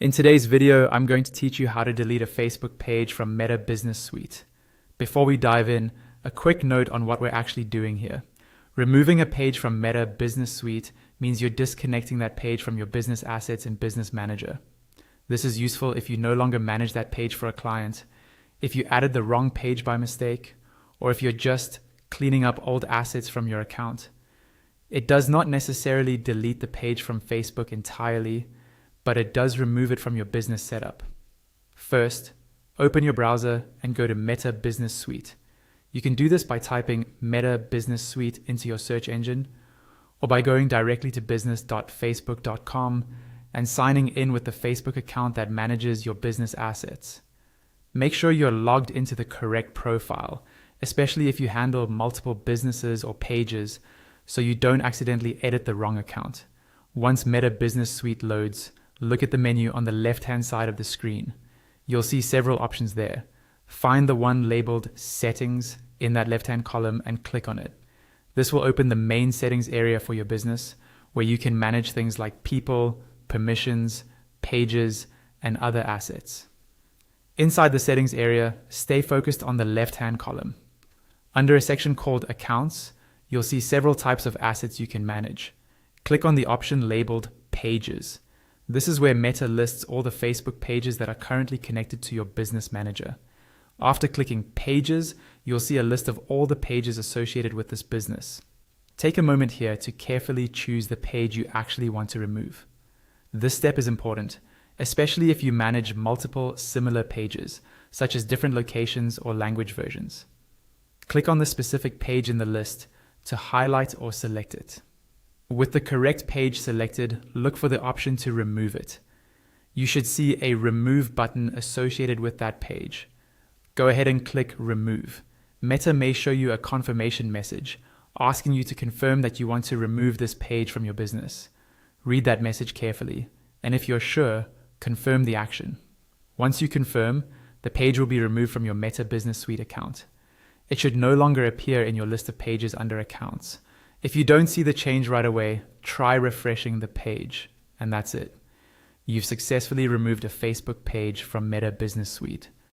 In today's video, I'm going to teach you how to delete a Facebook page from Meta Business Suite. Before we dive in, a quick note on what we're actually doing here. Removing a page from Meta Business Suite means you're disconnecting that page from your business assets in Business Manager. This is useful if you no longer manage that page for a client, if you added the wrong page by mistake, or if you're just cleaning up old assets from your account. It does not necessarily delete the page from Facebook entirely, but it does remove it from your business setup. First, open your browser and go to Meta Business Suite. You can do this by typing Meta Business Suite into your search engine, or by going directly to business.facebook.com and signing in with the Facebook account that manages your business assets. Make sure you're logged into the correct profile, especially if you handle multiple businesses or pages, so you don't accidentally edit the wrong account. Once Meta Business Suite loads, look at the menu on the left-hand side of the screen. You'll see several options there. Find the one labeled Settings in that left-hand column and click on it. This will open the main settings area for your business, where you can manage things like people, permissions, pages, and other assets. Inside the settings area, stay focused on the left-hand column. Under a section called Accounts, you'll see several types of assets you can manage. Click on the option labeled Pages. This is where Meta lists all the Facebook pages that are currently connected to your business manager. After clicking Pages, you'll see a list of all the pages associated with this business. Take a moment here to carefully choose the page you actually want to remove. This step is important, especially if you manage multiple similar pages, such as different locations or language versions. Click on the specific page in the list to highlight or select it. With the correct page selected, look for the option to remove it. You should see a Remove button associated with that page. Go ahead and click Remove. Meta may show you a confirmation message asking you to confirm that you want to remove this page from your business. Read that message carefully, and if you're sure, confirm the action. Once you confirm, the page will be removed from your Meta Business Suite account. It should no longer appear in your list of pages under Accounts. If you don't see the change right away, try refreshing the page, and that's it. You've successfully removed a Facebook page from Meta Business Suite.